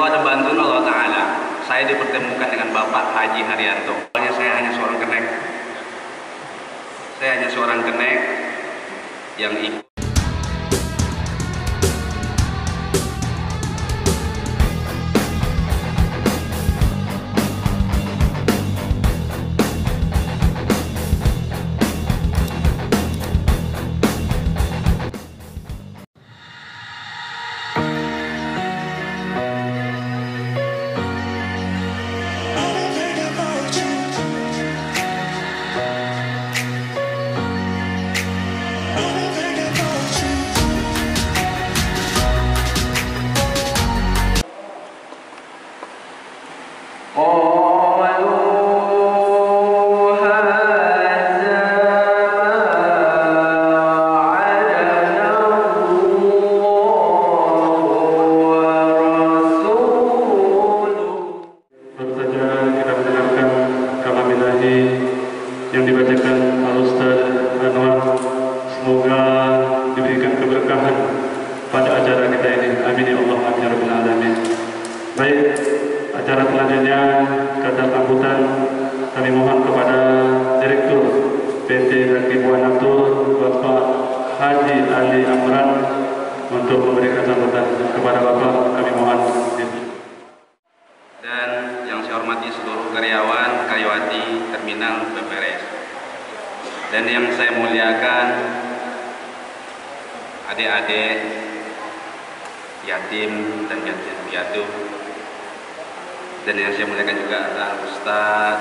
Allah dan bantuan Allah Ta'ala, saya dipertemukan dengan Bapak Haji Haryanto. Awalnya saya hanya seorang kenek. Saya hanya seorang kenek yang ikut. Yang dibacakan Al-Ustaz Anwar, semoga diberikan keberkahan pada acara kita ini. Amin ya Allah, amin ya Rabbil Alamin. Baik, acara selanjutnya kata sambutan kami mohon kepada Direktur PT Rakibu Anatur Bapak Haji Ali Amran untuk memberikan sambutan kepada Bapak. Kami mohon. Dan yang saya hormati seluruh karyawan, karyawati terminal BPRS. Dan yang saya muliakan adik-adik yatim dan yatim piatu. Dan yang saya muliakan juga adalah Ustaz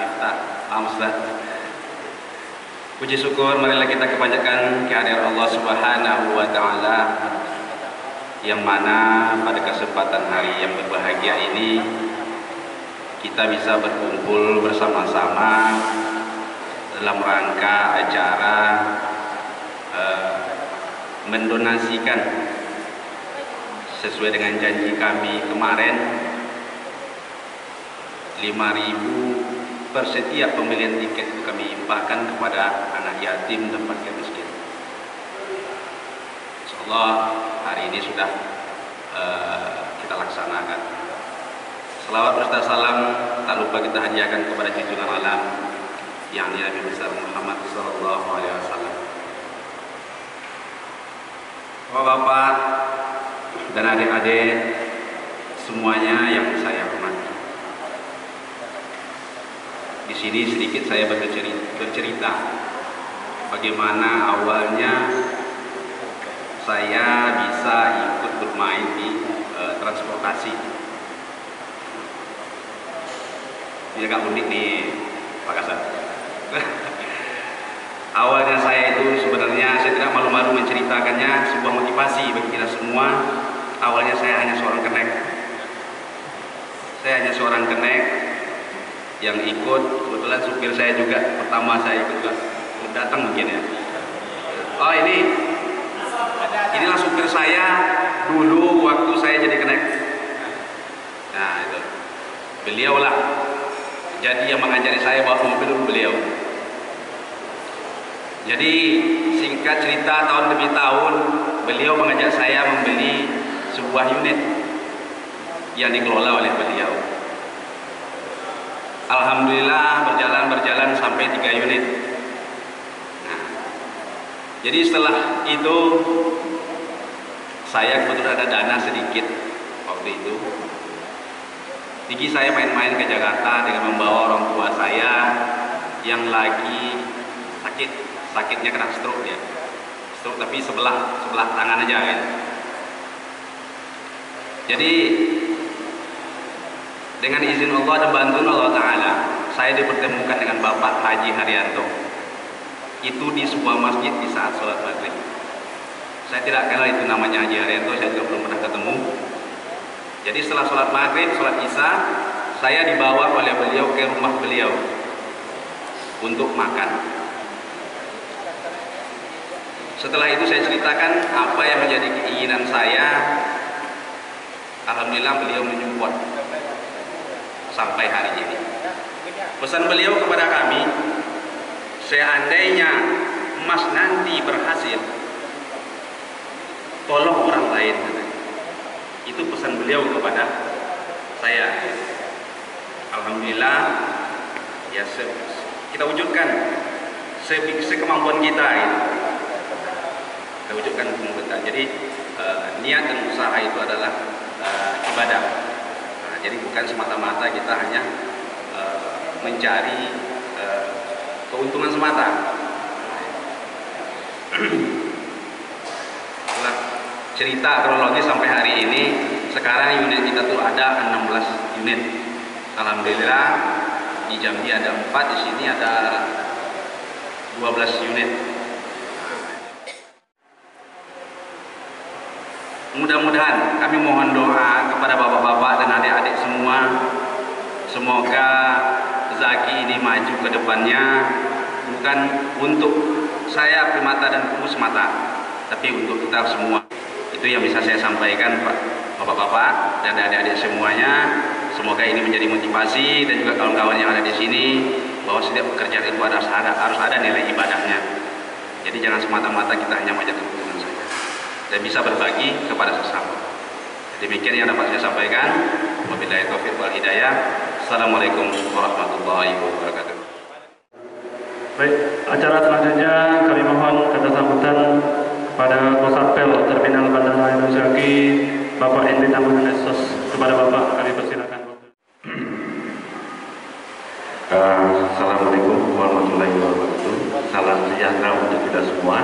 Miftah. Ustaz, puji syukur marilah kita kepanjatkan kehadiran Allah Subhanahu wa Ta'ala, yang mana pada kesempatan hari yang berbahagia ini kita bisa berkumpul bersama-sama dalam rangka acara mendonasikan sesuai dengan janji kami kemarin 5.000 per setiap pembelian tiket itu kami infakkan kepada anak yatim dan fakir miskin. Insyaallah hari ini sudah kita laksanakan. Selawat berserta salam tak lupa kita hadiahkan kepada junjungan alam yang Nabi besar Muhammad sallallahu alaihi wasallam. Bapak dan adik-adik semuanya yang saya hormati. Di sini sedikit saya bercerita bagaimana awalnya saya bisa ikut bermain di transportasi. Ini agak unik nih Pak Kasar. Awalnya saya itu sebenarnya saya tidak malu-malu menceritakannya, sebuah motivasi bagi kita semua. Awalnya saya hanya seorang kenek. Saya hanya seorang kenek yang ikut, kebetulan supir saya juga pertama saya ikut juga datang mungkin ya. Oh inilah supir saya dulu waktu saya jadi kenek. Nah itu beliau lah, jadi yang mengajari saya bawa mobil beliau. Jadi singkat cerita, tahun demi tahun beliau mengajak saya membeli sebuah unit yang dikelola oleh beliau. Alhamdulillah berjalan sampai 3 unit. Nah, jadi setelah itu saya kebetulan ada dana sedikit waktu itu. Tinggi saya main-main ke Jakarta dengan membawa orang tua saya yang lagi sakitnya kena stroke ya. Stroke tapi sebelah tangan aja ya. Jadi dengan izin Allah dan bantuan Allah Ta'ala, saya dipertemukan dengan Bapak Haji Haryanto. Itu di sebuah masjid di saat sholat maghrib. Saya tidak kenal itu namanya Haji Haryanto, saya juga belum pernah ketemu. Jadi setelah sholat maghrib, sholat isya, saya dibawa oleh beliau ke rumah beliau untuk makan. Setelah itu saya ceritakan apa yang menjadi keinginan saya. Alhamdulillah beliau menyupport sampai hari ini. Pesan beliau kepada kami, seandainya Mas nanti berhasil, tolong orang lain. Itu pesan beliau kepada saya. Alhamdulillah, ya kita wujudkan sekemampuan kita. Kita wujudkan kemampuan kita. Jadi niat dan usaha itu adalah ibadah. Jadi bukan semata-mata kita hanya mencari keuntungan semata. Itulah cerita kronologis sampai hari ini. Sekarang unit kita tuh ada 16 unit. Alhamdulillah di Jambi ada 4, di sini ada 12 unit. Mudah-mudahan kami mohon doa kepada bapak-bapak dan adik-adik semua, semoga Zaki ini maju ke depannya, bukan untuk saya Primata dan Kumu semata, tapi untuk kita semua. Itu yang bisa saya sampaikan, Pak, bapak-bapak dan adik-adik semuanya. Semoga ini menjadi motivasi dan juga kawan-kawan yang ada di sini, bahwa setiap pekerjaan itu harus ada nilai ibadahnya. Jadi jangan semata-mata kita hanya menjadi keuntungan saja, dan bisa berbagi kepada sesama. Demikian yang dapat saya sampaikan. Wabillahi taufiq wal hidayah. Assalamualaikum warahmatullahi wabarakatuh. Baik, acara selanjutnya kami mohon kata sambutan pada Kosatpel Terminal Bandara Indonesia Zaki, Bapak Henry Tambunan Esos. Kepada Bapak kami persilakan. Assalamualaikum warahmatullahi wabarakatuh. Salam sejahtera untuk kita semua.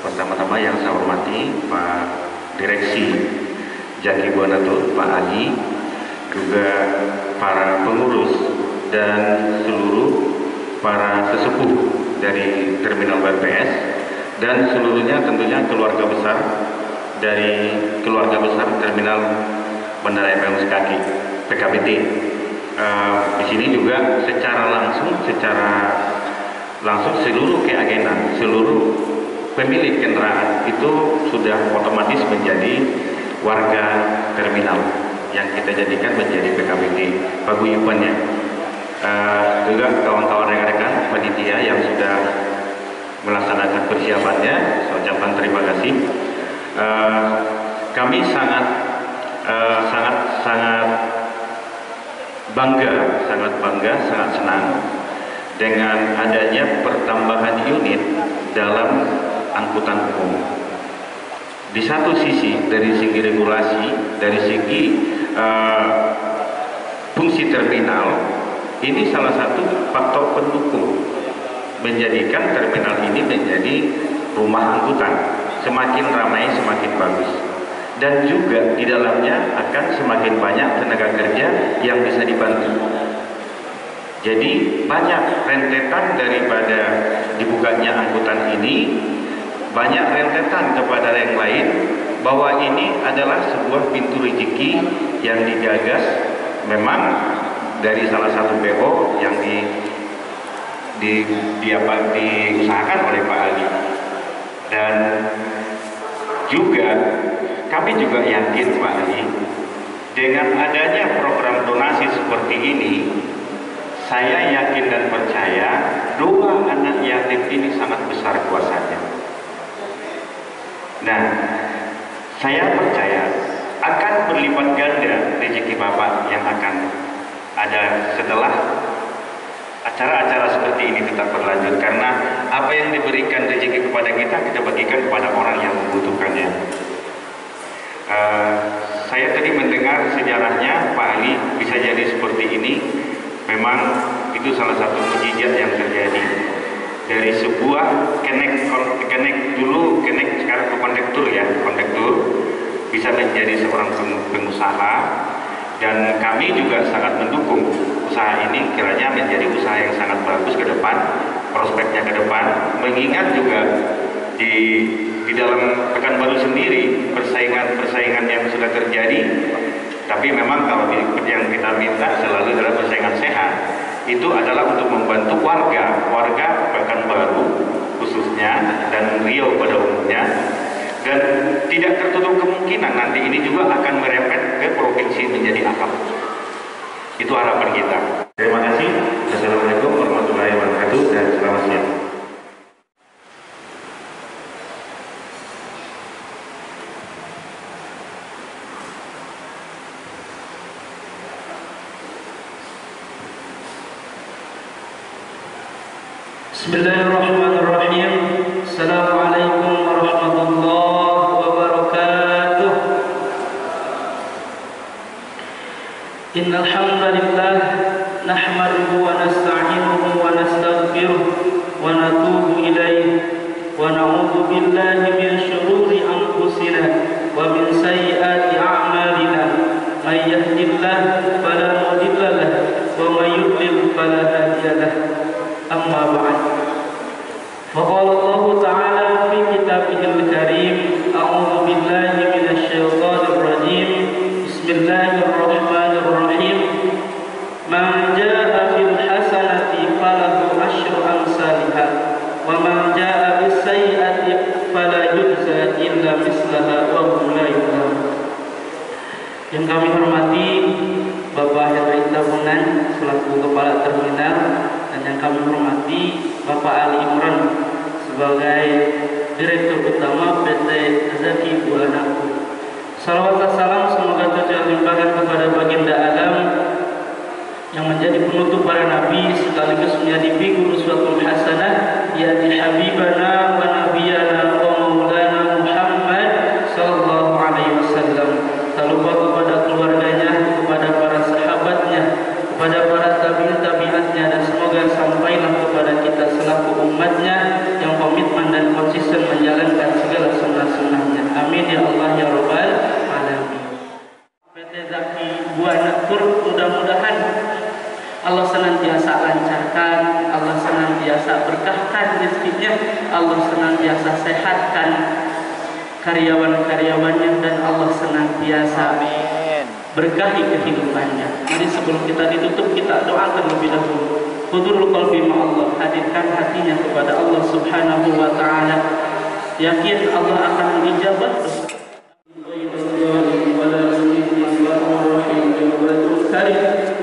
Pertama-tama yang saya hormati Pak Direksi Jaki Buanatul, Pak Ali, juga para pengurus dan seluruh para sesepuh dari Terminal BPS, dan seluruhnya tentunya keluarga besar dari Terminal Bandara Indonesia Zaki PKBT. Di sini juga secara langsung seluruh keagenan, seluruh pemilik kendaraan itu sudah otomatis menjadi warga terminal yang kita jadikan menjadi PKBT paguyubannya. Juga kawan-kawan rekan-rekan panitia yang sudah melaksanakan persiapannya, saya ucapkan terima kasih. Kami sangat bangga, sangat senang dengan adanya pertambahan unit dalam angkutan umum. Di satu sisi dari segi regulasi, dari segi fungsi terminal, ini salah satu faktor pendukung menjadikan terminal ini menjadi rumah angkutan. Semakin ramai semakin bagus, dan juga di dalamnya akan semakin banyak tenaga kerja yang bisa dibantu. Jadi banyak rentetan daripada dibukanya angkutan ini, banyak rentetan kepada yang lain, bahwa ini adalah sebuah pintu rezeki yang digagas memang dari salah satu PO yang diusahakan oleh Pak Ali. Dan juga kami juga yakin Pak Ali, dengan adanya program donasi seperti ini, saya yakin dan percaya doa anak yatim ini sangat besar kuasanya. Nah, saya percaya akan berlipat ganda rezeki Bapak yang akan ada setelah acara-acara seperti ini tetap berlanjut, karena apa yang diberikan rezeki kepada kita bagikan kepada orang yang membutuhkannya. Saya tadi mendengar sejarahnya Pak Ali bisa jadi seperti ini. Memang itu salah satu mukjizat yang terjadi dari sebuah kenek sekarang ke kondektur bisa menjadi seorang pengusaha, dan kami juga sangat mendukung usaha ini kiranya menjadi usaha yang sangat bagus ke depan, prospeknya ke depan, mengingat juga di dalam Pekanbaru sendiri persaingan yang sudah terjadi. Tapi memang kalau yang kita minta selalu adalah persaingan sehat. Itu adalah untuk membantu warga Pekanbaru khususnya, dan Riau pada umumnya. Dan tidak tertutup kemungkinan nanti ini juga akan merembet ke provinsi menjadi akap. Itu harapan kita. Terima kasih. Assalamualaikum warahmatullahi wabarakatuh dan selamat siang. Bismillahirrahmanirrahim. Assalamualaikum warahmatullahi wabarakatuh. Innal hamdalillah nahmaduhu wa nasta'inuhu wa nastaghfiruh wa natubu ilayhi wa na'udzu billahi min shururi anfusina wa min sayyiati a'malina. May yahdihillahu fala mudilla lahu wa may yudlil fala hadiya lahu. Amma ba'd. Faqala Allah Ta'ala fi kitabihil karim, a'udzu billahi minasy syaithanir rajim. Bismillahirrahmanirrahim. Man jaa'a bil hasanati falahu asyru amsalihha wa man jaa'a bis sayyi'ati fala yujza illa mislaha wa hum la yuzlamun. Yang kami hormati Bapak Henry Tabungan selaku Kepala Terminal, dan yang kami hormati Bapak Ali Imran sebagai Direktur Utama PT Zaki Buanaku. Salawat dan salam semoga terlimpahkan kepada baginda alam yang menjadi penutup para nabi sekaligus menjadi figur uswatun hasanah, yakni Habibana wa Nabiyana wa Maulana Muhammad sallallahu alaihi wasallam. Tak lupa kepada keluarganya, kepada para sahabatnya, kepada para tabi'in-tabi'atnya, dan semoga sampailah kepada kita selaku umatnya yang komitmen dan konsisten menjalankan segala sunnah-sunnahnya. Amin ya Allah ya Rabbal Alamin. PT Zaki Buanakur, mudah-mudahan Allah senantiasa lancarkan, Allah senantiasa berkahkan rezekinya, Allah senantiasa sehatkan karyawan-karyawannya, dan Allah senantiasa berkahi kehidupannya. Mari sebelum kita ditutup, kita doa terlebih dahulu. Hudurul qalbi ma'allah, hadirkan hatinya kepada Allah Subhanahu wa Ta'ala. Yakin Allah akan menijabah.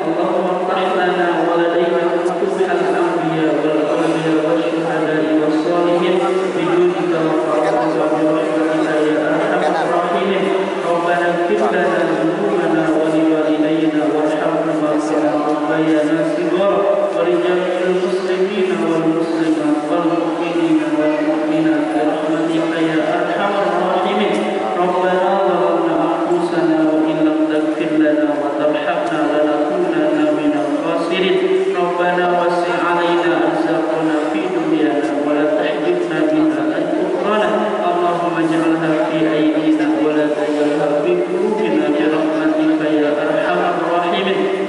Allahumma ftah lana wa ladaina futuhal anbiya wal awliya wasyuhada'i wassalihin bijudika wa karamika wa birahmatika ya arhamar rahimin. Rabbana ighfir lana dhunubana wa liwalidayna warhamhuma kama rabbayana shighara wa lijami'il muslimina wal muslimat wal mu'minina wal mu'minat bi rahmatika ya arhamar rahimin. Rabbana zalamna anfusana wa in lam taghfir lana wa tarhamna lanakunanna minal khasirin. Rabbana wasi' 'alaina arzaqana fi dunyana wa la tahjibna biha an ukhra. Allahumma ij'alha fi aydina wa la taj'alha fi qulubina bi rahmatika ya arhamar rahimin.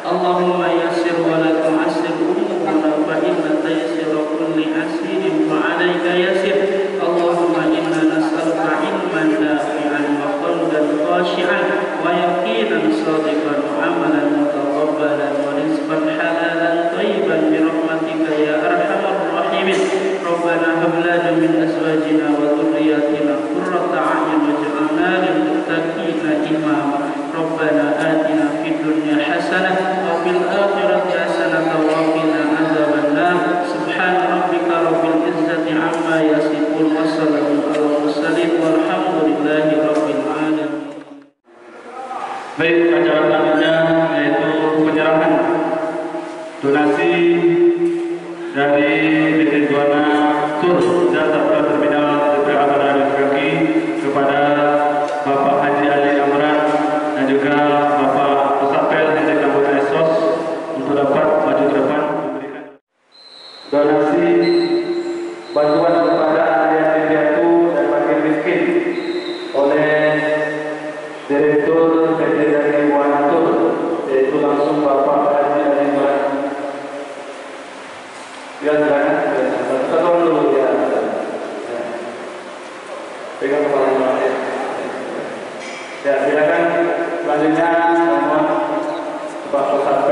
Allahumma yassir wa la tu'assir umurana fa inna taysira kulli asirin fa 'alaika yassir. Allahumma inna nas'aluka 'ilman nafi'an wa qalban khashi'an wa yaqinan shadiqan wa 'amalan mutaqabbalan wa rizqan halalan thayyiban bi rahmatika ya arhamar rahimin. Rabbana hab lana min azwajina wa dhurriyyatina qurrata a'yun waj'alna lil muttaqina imama. Rabbana atina fid dunya hasanah wa fil akhirati hasanah wa qina adzabannar. Subhana rabbika rabbil izzati amma yasifun wa salamun alal mursalin walhamdulillahi rabbil alamin. Baik, acara selanjutnya yaitu penyerahan donasi dari PT Buanakur Jasa Terminal Terminal Kaki kepada Bapak Haji Ali Amran dan juga Bapak Pesapel dari Anggota Esos untuk dapat maju ke depan memberikan donasi bantuan kepada yatim piatu dan fakir miskin oleh Direktur PT Zaki Buanakur, yaitu langsung Bapak Haji Ali Amran. Silakan, satu dulu ya. Pegang kepalanya. Ya, silakan selanjutnya mohon Pak Ustaz